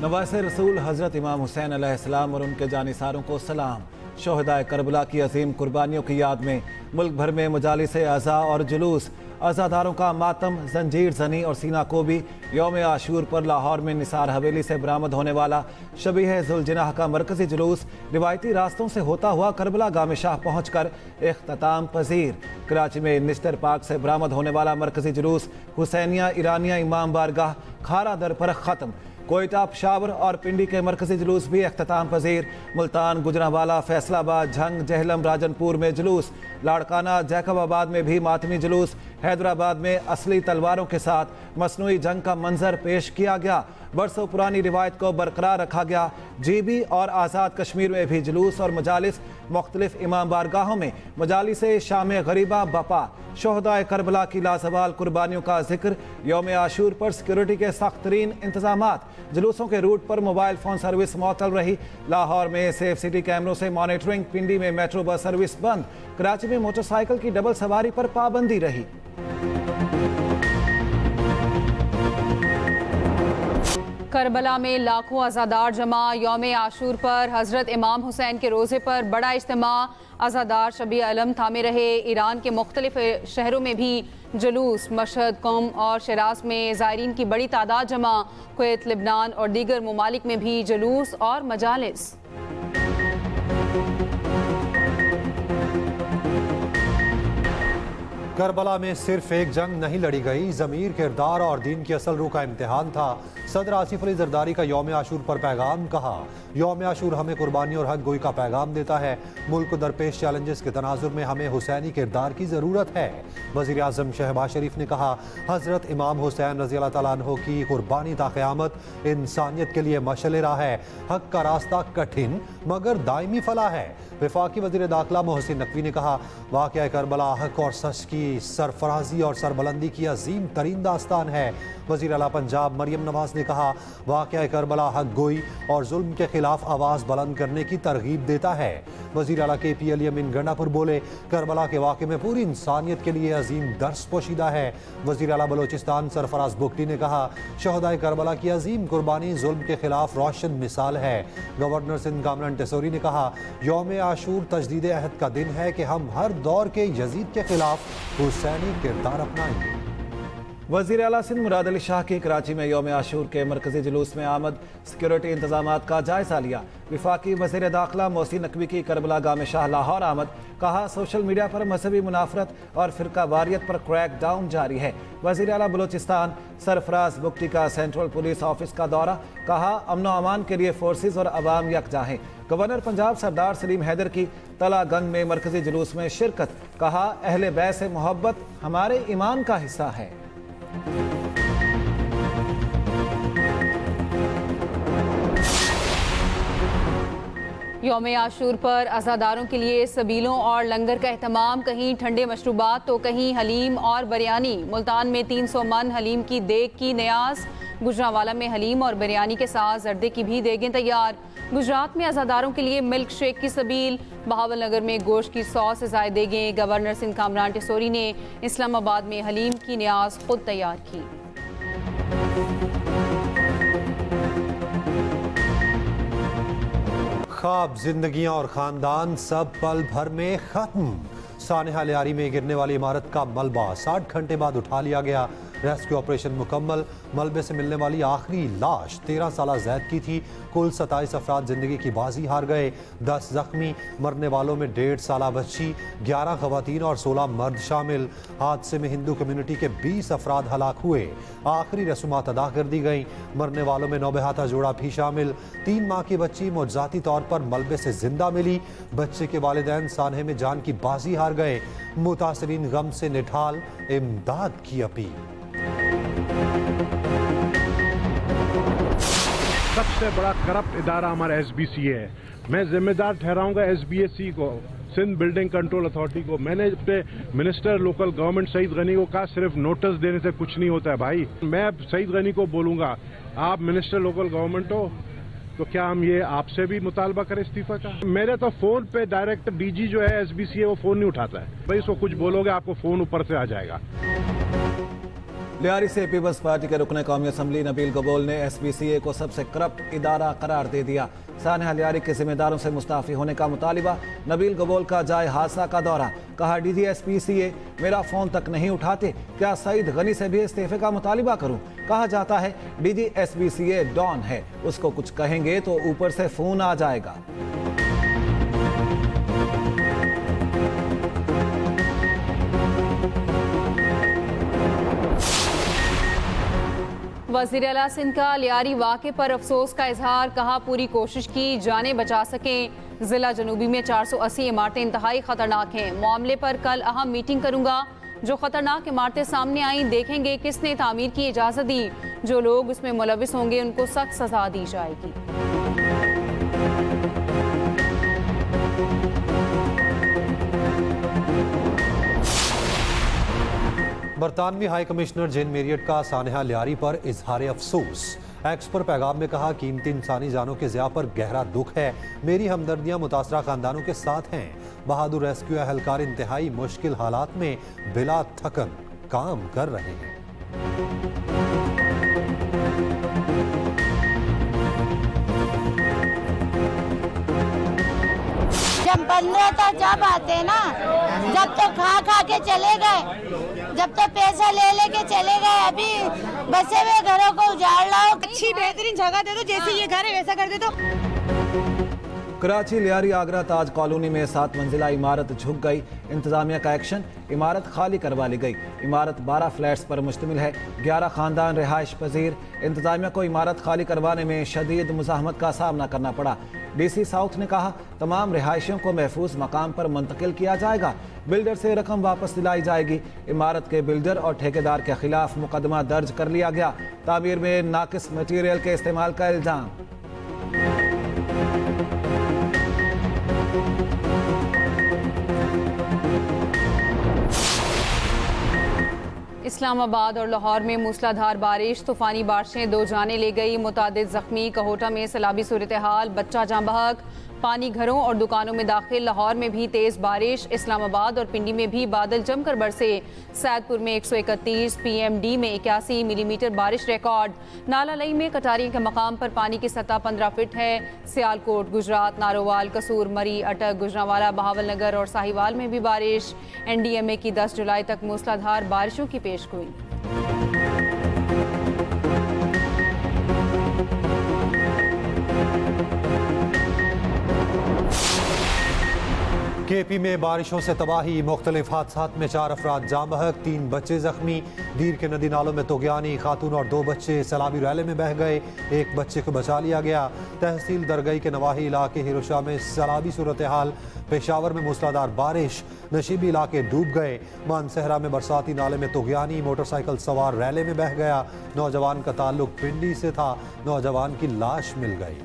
नवासे रसूल हज़रत इमाम हुसैन अलैहिस्सलाम और उनके जानिसारों को सलाम। शोहदाए करबला की अजीम कुर्बानियों की याद में मुल्क भर में मजालिस अज़ा और जुलूस, अज़ादारों का मातम, जंजीर जनी और सीना कोबी। यौम आशूर पर लाहौर में निसार हवेली से बरामद होने वाला शबीह जुलजनाह का मरकजी जुलूस रिवायती रास्तों से होता हुआ करबला गामे शाह पहुँच कर इख्तिताम पजीर। कराची में निश्तर पार्क से बरामद होने वाला मरकजी जुलूस हुसैनिया ईरानिया इमाम बारगाह खारा दर पर ख़त्म। कोयटा, पेशावर और पिंडी के मरकजी जुलूस भी अख्ताम पजीर। मुल्तान, गुजरांवाला, फैसलाबाद, झंग, जहलम, राजनपुर में जुलूस। लाड़काना, जैकबाबाद में भी मातमी जुलूस। हैदराबाद में असली तलवारों के साथ मसनूई जंग का मंजर पेश किया गया। बरसों पुरानी रिवायत को बरकरार रखा गया। जीबी और आज़ाद कश्मीर में भी जुलूस और मजालिस। मुख्तलिफ इमाम बारगाहों में मजालिस शाम गरीबा बपा। शोहदाए करबला की लाजवाल कुर्बानियों का जिक्र। यौम आशूर पर सिक्योरिटी के सख्त तरीन इंतजामात। जुलूसों के रूट पर मोबाइल फ़ोन सर्विस मअतल रही। लाहौर में सेफ सिटी कैमरों से मॉनिटरिंग। पिंडी में मेट्रो बस सर्विस बंद। कराची में मोटरसाइकिल की डबल सवारी पर पाबंदी रही। करबला में लाखों अज़ादार जमा। यौम आशूर पर हज़रत इमाम हुसैन के रोज़े पर बड़ा इज्तिमा। अज़ादार शबी अलम थामे रहे। ईरान के मुख्तलिफ शहरों में भी जुलूस। मशहद, कौम और शराज में ज़ायरीन की बड़ी तादाद जमा। कुवैत, लिबनान और दीगर ममालिक में भी जुलूस और मजालिस। करबला में सिर्फ एक जंग नहीं लड़ी गई, ज़मीर, किरदार और दीन की असल रूह का इम्तिहान था। सदर आसिफ अली जरदारी का यौम आशूर पर पैगाम। कहा, यौम आशूर हमें कुर्बानी और हक गोई का पैगाम देता है। मुल्क को दरपेश चैलेंजेस के तनाजुर में हमें हुसैनी किरदार की ज़रूरत है। वज़ीर आज़म शहबाज शरीफ ने कहा, हज़रत इमाम हुसैन रज़ी अल्लाह तआला अन्हु की कुर्बानी ता क़यामत इंसानियत के लिए मशअल राह है। हक का रास्ता कठिन मगर दायमी फला है। वफाकी वज़ीर दाखिला मोहसिन नकवी ने कहा, वाक़या करबला हक और सच की सरफराजी और सरबलंदी की अजीम तरीन दास्तान है। वज़ीर आला पंजाब मरियम नवाज ने कहा, वाक़या करबला हक गोई और जुल्म के खिलाफ आवाज़ बुलंद करने की तरगीब देता है। वज़ीर आला KP अमीन गंडापुर बोले, करबला के वाक़े में पूरी इंसानियत के लिए अजीम दर्स पोशीदा है। वज़ीर आला बलोचिस्तान सरफराज बुगटी ने कहा, शहदाए करबला की अजीम कुर्बानी जुल्म के खिलाफ रोशन मिसाल है। गवर्नर सिंध कामरान टेसोरी ने कहा, यौम आशूर तजदीद अहद का दिन है कि हम हर दौर के यजीद के खिलाफ हुसैनी किरदार अपनाएंगे। वज़ीर आला सिंध मुराद अली शाह की कराची में यौम आशूर के मरकजी जुलूस में आमद। सिक्योरिटी इंतजामात का जायजा लिया। वफाकी वज़ीर दाखिला मोहसिन नकवी की करबला गामे शाह लाहौर आमद। कहा, सोशल मीडिया पर मजहबी मुनाफरत और फिरका वारियत पर क्रैक डाउन जारी है। वज़ीर आला बलोचिस्तान सरफराज बुगटी का सेंट्रल पुलिस ऑफिस का दौरा। कहा, अमन व अमान के लिए फोर्सेज और अवाम यकजा हैं। गवर्नर पंजाब सरदार सलीम हैदर की तलागंग में मरकजी जुलूस में शिरकत। कहा, अहले बैत से मोहब्बत हमारे ईमान का हिस्सा है। यौम आशूर पर अज़ादारों के लिए सबीलों और लंगर का एहतमाम। कहीं ठंडे मशरूबात तो कहीं हलीम और बिरयानी। मुल्तान में 300 मन हलीम की देग की न्याज। गुजरांवाला में हलीम और बिरयानी के साथ जर्दे की भी देगें तैयार। गुजरात में अज़ादारों के लिए मिल्क शेक की सबील। बहावल नगर में गोश्त की 100 से ज़ायद देगें। गवर्नर सिंध कामरान टेसोरी ने इस्लामाबाद में हलीम की न्याज खुद तैयार की। ख्वाब, जिंदगियां और खानदान सब पल भर में खत्म। सानेहा लियारी में गिरने वाली इमारत का मलबा 60 घंटे बाद उठा लिया गया। रेस्क्यू ऑपरेशन मुकम्मल। मलबे से मिलने वाली आखिरी लाश 13 साला जैद की थी। कुल 27 अफराद जिंदगी की बाजी हार गए। 10 जख्मी। मरने वालों में 1.5 साला बच्ची, 11 खवातीन और 16 मर्द शामिल। हादसे में हिंदू कम्युनिटी के 20 अफराद हलाक हुए। आखिरी रसूमात अदा कर दी गई। मरने वालों में नौबहाता जोड़ा भी शामिल। 3 माह की बच्ची मौजूदाती तौर पर मलबे से जिंदा मिली। बच्चे के वालिदैन सानहे में जान की बाजी हार गए। मुतासरीन गम से निठाल, इमदाद की अपील। सबसे बड़ा करप्ट इदारा हमारा SBC है। मैं जिम्मेदार ठहराऊंगा SBSC को, सिंध बिल्डिंग कंट्रोल अथॉरिटी को। मैंने अपने minister local government Saeed Ghani को कहा, सिर्फ नोटिस देने से कुछ नहीं होता है भाई। मैं सईद गनी को बोलूंगा, आप मिनिस्टर लोकल गवर्नमेंट हो तो क्या हम ये आपसे भी मुतालबा करें इस्तीफा का? मेरे तो फोन पे डायरेक्ट DG जो है SBC है वो फोन नहीं उठाता है। भाई इसको कुछ बोलोगे आपको फोन ऊपर से आ जाएगा। लियारी से पीपल्स पार्टी के रुकने कौमी असम्बली नबील गबोल ने SBCA को सबसे करप्ट इदारा करार दे दिया। सानहा लियारी के जिम्मेदारों से मुस्ताफी होने का मुतालिबा। नबील गबोल का जाए हादसा का दौरा, कहा DG SBCA मेरा फोन तक नहीं उठाते, क्या सईद गनी से भी इस्तीफे का मुतालिबा करूं? कहा जाता है DG SBCA डॉन है, उसको कुछ कहेंगे तो ऊपर से फोन आ जाएगा। वज़ीर आला सिंध का लियारी वाक़े पर अफसोस का इजहार, कहा पूरी कोशिश की जानें बचा सकें। जिला जनूबी में 480 इमारतें इंतहाई खतरनाक हैं। मामले पर कल अहम मीटिंग करूंगा। जो खतरनाक इमारतें सामने आई देखेंगे किसने तामीर की इजाज़त दी। जो लोग उसमें मुलविस होंगे उनको सख्त सजा दी जाएगी। बरतानवी हाई कमिश्नर जेन मेरियट का सानहा लियारी पर इजहार अफसोस। एक्स पर पैगाम में कहा, कीमती इंसानी जानों के ज़िया पर गहरा दुख है। मेरी हमदर्दियां मुतासरा खानदानों के साथ हैं। बहादुर रेस्क्यू एहलकार इंतहाई मुश्किल हालात में बिला थकन काम कर रहे हैं। जब 15 तो जब आते ना, जब तो खा के चले गए, जब तो पैसा ले के चले गए। अभी बसे हुए घरों को उजाड़ लाओ, अच्छी बेहतरीन जगह दे दो, जैसे ये घर है वैसा कर दे दो। कराची लियारी आगरा ताज कॉलोनी में 7 मंजिला इमारत झुक गई। इंतजामिया का एक्शन, इमारत खाली करवा ली गई। इमारत 12 फ्लैट्स पर मुश्तमिल है। 11 खानदान रिहाइश पजीर। इंतजामिया को इमारत खाली करवाने में शदीद मुज़ाहमत का सामना करना पड़ा। DC साउथ ने कहा, तमाम रिहायशियों को महफूज मकाम पर मुंतकिल किया जाएगा। बिल्डर से रकम वापस दिलाई जाएगी। इमारत के बिल्डर और ठेकेदार के खिलाफ मुकदमा दर्ज कर लिया गया। तामीर में नाकिस मटीरियल के इस्तेमाल का इल्जाम। इस्लामाबाद और लाहौर में मूसलाधार बारिश, तूफानी बारिशें 2 जाने ले गई। मुतादिद जख्मी। कोहोटा में सैलाबी सूरत हाल, बच्चा जाँ बहक। पानी घरों और दुकानों में दाखिल। लाहौर में भी तेज़ बारिश। इस्लामाबाद और पिंडी में भी बादल जमकर बरसे। सैदपुर में 131, PMD में 81 मिलीमीटर बारिश रिकॉर्ड। नाला लई में कटारियों के मकाम पर पानी की सतह 15 फीट है। सियालकोट, गुजरात, नारोवाल, कसूर, मरी, अटक, गुजरांवाला, बहावल नगर और साहिवाल में भी बारिश। NDMA की 10 जुलाई तक मूसलाधार बारिशों की पेशगोई। KP में बारिशों से तबाही, मुख्तलिफ हादसात में 4 अफराद जाँ बहक, 3 बच्चे जख्मी। दीर के नदी नालों में तोगयानी, खातून और 2 बच्चे सैलाबी रैले में बह गए। 1 बच्चे को बचा लिया गया। तहसील दरगई के नवाही इलाके हिरोशा में सैलाबी सूरत हाल। पेशावर में मूसलाधार बारिश, नशीबी इलाके डूब गए। मानसहरा में बरसाती नाले में तोगयानी, मोटरसाइकिल सवार रैले में बह गया। नौजवान का ताल्लुक पिंडी से था। नौजवान की लाश मिल गई।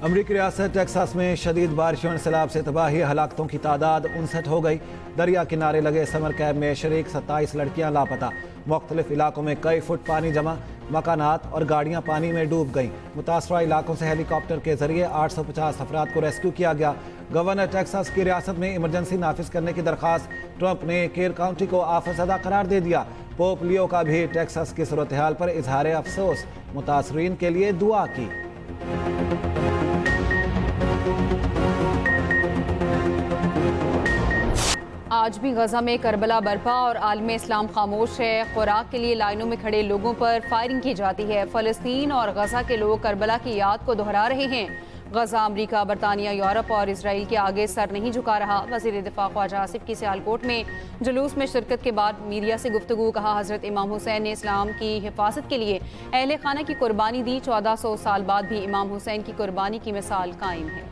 अमरीकी रियासत टेक्सास में शदीद बारिशों और सैलाब से तबाही, हलाकतों की तादाद 59 हो गई। दरिया किनारे लगे समर कैंप में शरीक 27 लड़कियां लापता। मुख्तलिफ इलाकों में कई फुट पानी जमा, मकानात और गाड़ियां पानी में डूब गईं। मुतासरा इलाकों से हेलीकॉप्टर के जरिए 850 अफराद को रेस्क्यू किया गया। गवर्नर टेक्सास की रियासत में इमरजेंसी नाफिज करने की दरख्वास्त, ट्रंप ने केर काउंटी को आफतज़दा करार दे दिया। पोप लियो का भी टेक्सास की सूरत हाल पर इजहार अफसोस, मुतासरीन के लिए दुआ की। आज भी गजा में करबला बर्पा और आलम इस्लाम खामोश है। खुराक के लिए लाइनों में खड़े लोगों पर फायरिंग की जाती है। फ़लस्तीन और गजा के लोग करबला की याद को दोहरा रहे हैं। गजा अमरीका, बरतानिया, यूरोप और इसराइल के आगे सर नहीं झुका रहा। वज़ीर दिफा ख्वाजा आसिफ की सियालकोट में जुलूस में शिरकत के बाद मीडिया से गुफ्तगू, कहा हज़रत इमाम हुसैन ने इस्लाम की हिफाजत के लिए अहले खाना की कुर्बानी दी। 1400 साल बाद भी इमाम हुसैन की कुर्बानी की मिसाल कायम है।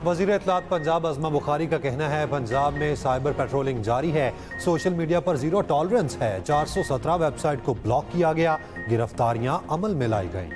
वज़ीर इत्तलात पंजाब अज़मा बुखारी का कहना है, पंजाब में साइबर पेट्रोलिंग जारी है। सोशल मीडिया पर जीरो टॉलरेंस है। 417 वेबसाइट को ब्लॉक किया गया। गिरफ्तारियां अमल में लाई गईं।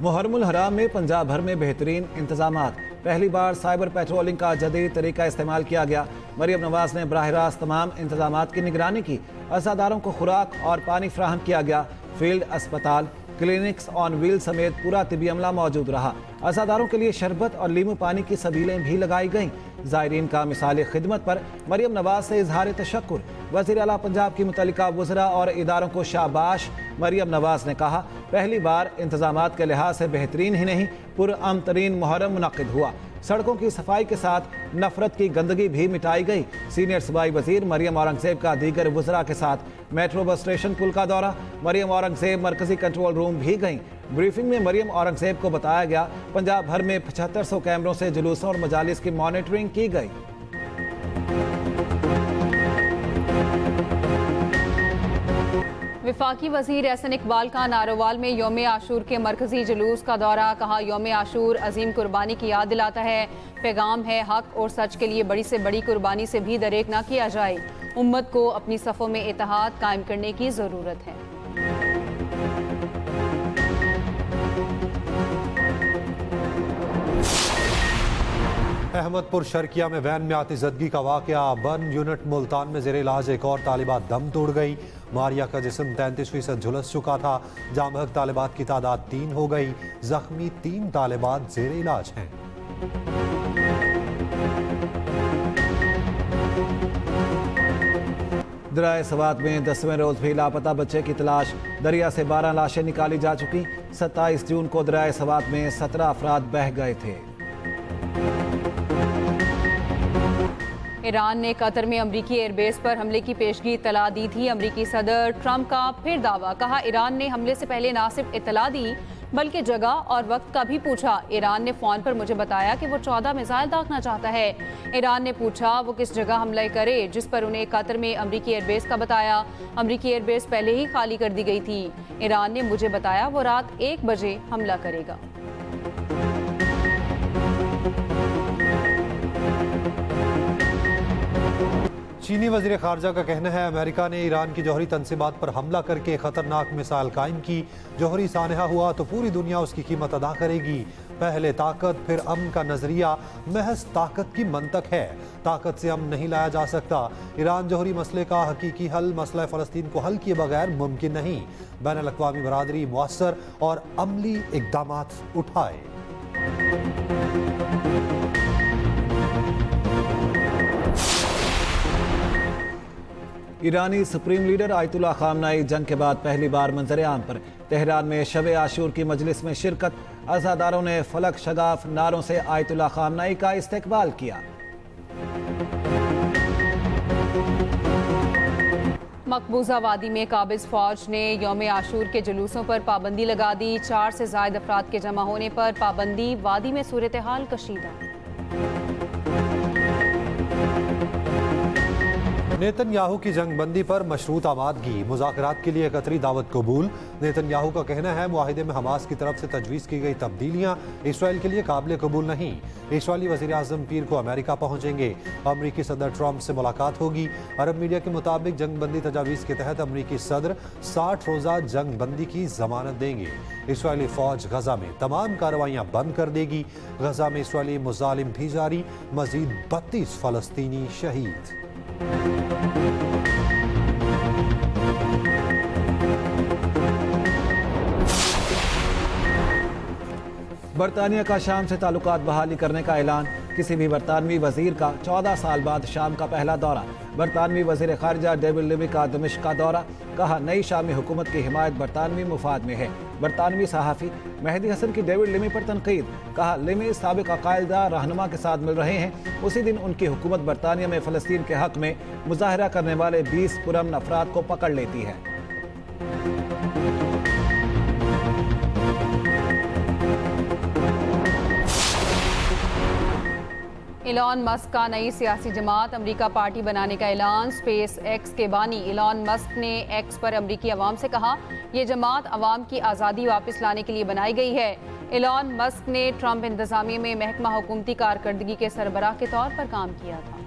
मुहर्रमुल हराम में पंजाब भर में बेहतरीन इंतजामात। पहली बार साइबर पेट्रोलिंग का जदीद तरीका इस्तेमाल किया गया। मरियम नवाज ने बराह रास्त तमाम इंतजामात की निगरानी की। अज़ादारों को खुराक और पानी फराहम किया गया। फील्ड अस्पताल, क्लिनिक्स ऑन व्हील समेत पूरा तिबी अमला मौजूद रहा। अज़ादारों के लिए शरबत और लीमू पानी की सबीलें भी लगाई गईं। ज़ायरीन का मिसाली खिदमत पर मरियम नवाज से इजहार तशक्कुर। वज़ीर आला पंजाब की मुतल्लिका वज़रा और इदारों को शाबाश। मरियम नवाज ने कहा, पहली बार इंतजामात के लिहाज से बेहतरीन ही नहीं, पुरअमन तरीन मुहर्रम मुनक़िद हुआ। सड़कों की सफाई के साथ नफरत की गंदगी भी मिटाई गई। सीनियर सूबाई वजीर मरियम औरंगजेब का दीगर वज़रा के साथ मेट्रो बस स्टेशन पुल का दौरा। मरियम औरंगजेब मरकजी कंट्रोल रूम भी गईं। ब्रीफिंग में मरियम औरंगजेब को बताया गया, पंजाब भर में 7500 कैमरों से जुलूसों और मजालिस की मॉनिटरिंग की गई। वफाकी वजीर एहसन इकबाल का नारोवाल में यौम आशूर के मरकजी जुलूस का दौरा। कहा, यौम आशूर अजीम कुर्बानी की याद दिलाता है। पैगाम है, हक और सच के लिए बड़ी से बड़ी कुर्बानी से भी दरेक ना किया जाए। उम्मत को अपनी सफ़ों में इत्तेहाद कायम करने की ज़रूरत है। अहमदपुर शर्किया में वैन में आतिशदगी का वाकया। बर्न यूनिट मुल्तान में जेर इलाज एक और तालिबात दम तोड़ गई। मारिया का जिस्म 33% झुलस चुका था। जाम बहक तालिबात की तादाद 3 हो गई। जख्मी 3 तालिबात जेर इलाज हैं। दरिया सवात में 10वें रोज भी लापता बच्चे की तलाश। दरिया से 12 लाशें निकाली जा चुकी। 27 जून को दरिया सवात में 17 अफराद बह गए थे। ईरान ने कतर में अमरीकी एयरबेस पर हमले की पेशगी इत्तला दी थी। अमरीकी सदर ट्रंप का फिर दावा। कहा, ईरान ने हमले से पहले ना सिर्फ इत्तला दी बल्कि जगह और वक्त का भी पूछा। ईरान ने फ़ोन पर मुझे बताया कि वो 14 मिसाइल दागना चाहता है। ईरान ने पूछा वो किस जगह हमला करे, जिस पर उन्हें कतर में अमरीकी एयरबेस का बताया। अमरीकी एयरबेस पहले ही खाली कर दी गई थी। ईरान ने मुझे बताया वो रात 1 बजे हमला करेगा। चीनी वजीर खारजा का कहना है, अमेरिका ने ईरान की जौहरी तनसीबात पर हमला करके खतरनाक मिसाइल कायम की। जौहरी सानहा हुआ तो पूरी दुनिया उसकी कीमत अदा करेगी। पहले ताकत फिर अमन का नजरिया महज ताकत की मंतक है। ताकत से अमन नहीं लाया जा सकता। ईरान जौहरी मसले का हकीकी हल मसला फ़लस्तीन को हल किए बगैर मुमकिन नहीं। बैनुल अक़वामी बरादरी मुअस्सर और अमली इक़दामात उठाए। ईरानी सुप्रीम लीडर आयतुल्लाह खामनाई जंग के बाद पहली बार मंजर आम पर। तेहरान में शब आशूर की मजलिस में शिरकत। अज़ादारों ने फलक शगाफ नारों से आयतुल्लाह खामनाई का इस्तकबाल किया। मकबूजा वादी में काबिज फौज ने यौम आशूर के जुलूसों पर पाबंदी लगा दी। 4 से ज़ायद अफराद के जमा होने पर पाबंदी। वादी में सूरत हाल कशीदा। नेतन्याहू की जंगबंदी पर मशरूत आमादगी। मुज़ाकरात के लिए कतरी दावत कबूल। नेतन्याहू का कहना है, मुआहिदे में हमास की तरफ से तजवीज़ की गई तब्दीलियाँ इसराइल के लिए काबिल कबूल नहीं। इसराइली वज़ीर आज़म पीर को अमेरिका पहुँचेंगे। अमरीकी सदर ट्रंप से मुलाकात होगी। अरब मीडिया के मुताबिक जंगबंदी तजावीज़ के तहत अमरीकी सदर 60 रोज़ा जंगबंदी की जमानत देंगे। इसराइली फ़ौज गजा में तमाम कार्रवाइयाँ बंद कर देगी। गजा में इसराइली मुजालिम भी जारी। मज़ीद 32 फ़लस्तीनी शहीद। बरतानिया का शाम से ताल्लुकात बहाली करने का ऐलान। किसी भी बरतानवी वजीर का 14 साल बाद शाम का पहला दौरा। बरतानवी वजीर खारजा डेविड लिमी का दमिश्क का दौरा। कहा, नई शामी हुकूमत की हिमायत बरतानवी मुफाद में है। बरतानवी सहाफ़ी मेहदी हसन की डेविड लिमी पर तनकीद। कहा, लिमी साबिक अकायदा रहनुमा के साथ मिल रहे हैं। उसी दिन उनकी हुकूमत बरतानिया में फ़लस्तीन के हक़ में मुजाहरा करने वाले 20 पुरअमन अफराद को पकड़ लेती है। इलॉन मस्क का नई सियासी जमात अमेरिका पार्टी बनाने का ऐलान। स्पेस एक्स के बानी इलॉन मस्क ने एक्स पर अमेरिकी अवाम से कहा, यह जमात अवाम की आज़ादी वापस लाने के लिए बनाई गई है। इलॉन मस्क ने ट्रंप इंतजामिया में महकमा हुकूमती कारकर्दगी के सरबराह के तौर पर काम किया था।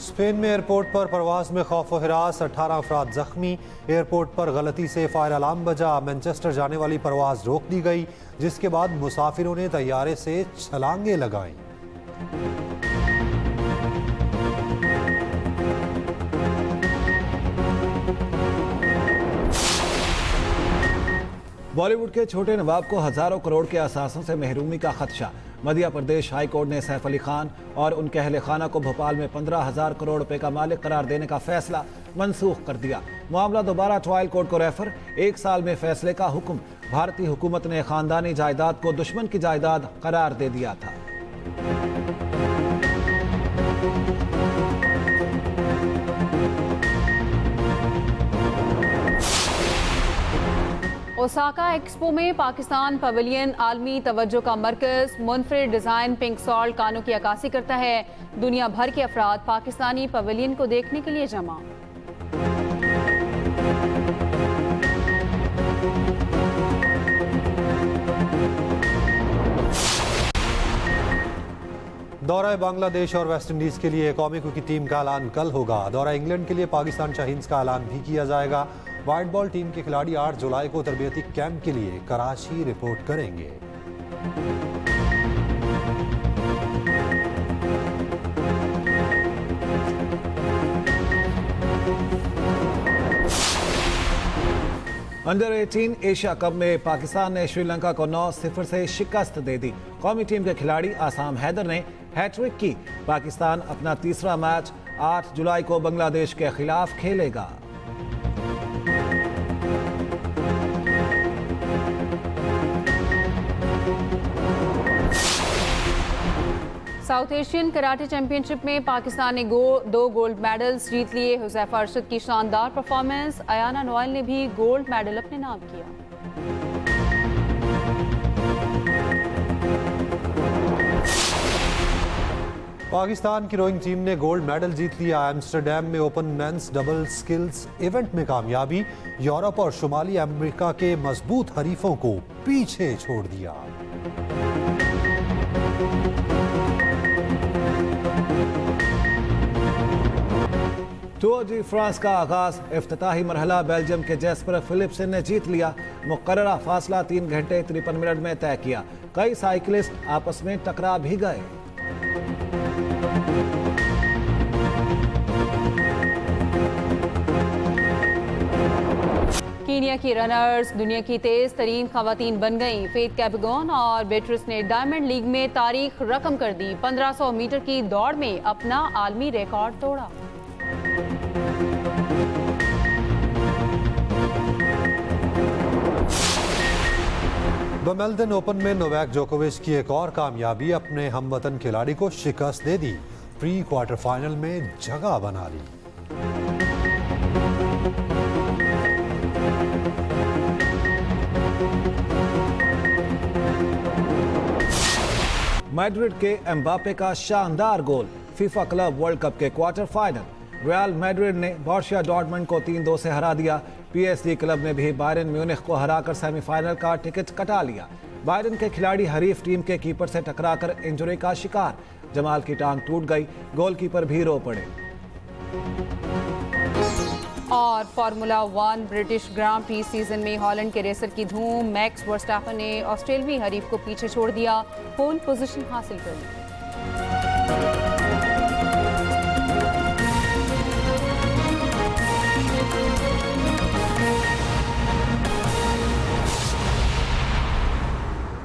स्पेन में एयरपोर्ट पर परवाज में खौफ व हिरास, 18 अफराद जख्मी। एयरपोर्ट पर गलती से फायर अलार्म बजा, मैनचेस्टर जाने वाली परवाज रोक दी गई, जिसके बाद मुसाफिरों ने तैयारे से छलांगे लगाईं। बॉलीवुड के छोटे नवाब को हजारों करोड़ के असासों से महरूमी का खदशा। मध्य प्रदेश हाई कोर्ट ने सैफ अली खान और उनके अहले खाना को भोपाल में 15,000 करोड़ रुपए का मालिक करार देने का फैसला मनसूख कर दिया। मामला दोबारा ट्रायल कोर्ट को रेफर, 1 साल में फैसले का हुक्म। भारतीय हुकूमत ने खानदानी जायदाद को दुश्मन की जायदाद करार दे दिया था। ओसाका एक्सपो में पाकिस्तान पवेलियन आलमी तवज्जो का मरकज। मुनफरिद डिजाइन पिंक सॉल्ट कानों की अक्कासी करता है। दुनिया भर के अफराद पाकिस्तानी पवेलियन को देखने के लिए जमा। दौरा बांग्लादेश और वेस्ट इंडीज के लिए कौमी क्रिकेट टीम का ऐलान कल होगा। दौरा इंग्लैंड के लिए पाकिस्तान शाहीन्स का ऐलान भी किया जाएगा। व्हाइट बॉल टीम के खिलाड़ी 8 जुलाई को तरबियती कैंप के लिए कराची रिपोर्ट करेंगे। अंडर 18 एशिया कप में पाकिस्तान ने श्रीलंका को 9-0 से शिकस्त दे दी। कौमी टीम के खिलाड़ी आसाम हैदर ने हैट्रिक की। पाकिस्तान अपना तीसरा मैच 8 जुलाई को बांग्लादेश के खिलाफ खेलेगा। साउथ एशियन कराटे चैंपियनशिप में पाकिस्तान ने 2 गोल्ड मेडल्स जीत लिए। हुज़ैफा अरशद की शानदार परफॉर्मेंस, अयाना नोएल ने भी गोल्ड मेडल अपने नाम किया। पाकिस्तान की रोइंग टीम ने गोल्ड मेडल जीत लिया। एम्स्टरडैम में open men's double skills event में कामयाबी, यूरोप और शुमाली अमेरिका के मजबूत हरीफों को पीछे छोड़ दिया। टूर डी फ्रांस का आगाज, इफ्तिताही मरहला बेल्जियम के जैस्पर फिलिप्सन ने जीत लिया। मुकर्ररा फासला 3 घंटे 53 मिनट में तय किया। कई साइकिलिस्ट आपस में टकरा भी गए। कीनिया की रनर्स दुनिया की तेज तरीन खवातीन बन गईं। फेथ कैपेगॉन और बेट्रिस ने डायमंड लीग में तारीख रकम कर दी। 1500 मीटर की दौड़ में अपना आलमी रिकॉर्ड तोड़ा। विंबलडन ओपन में नोवाक जोकोविच की एक और कामयाबी, अपने हमवतन खिलाड़ी को शिकस्त दे दी। प्री क्वार्टर फाइनल में जगह बना ली। मैड्रिड के एम्बापे का शानदार गोल। फीफा क्लब वर्ल्ड कप के क्वार्टर फाइनल, रियल मैड्रिड ने बोरुसिया डॉर्टमुंड को 3-2 से हरा दिया। पीएसजी क्लब ने भी बायरन म्यूनिख को हराकर सेमीफाइनल का टिकट कटा लिया। बायरन के खिलाड़ी हरीफ टीम के कीपर से टकराकर इंजरी का शिकार। जमाल की टांग टूट गई, गोलकीपर भी रो पड़े। और formula 1 British grand pre season में हॉलैंड के रेसर की धूम। मैक्स वर्स्टैपन ने ऑस्ट्रेलियाई हरीफ को पीछे छोड़ दिया, पोल पोजीशन हासिल कर ली।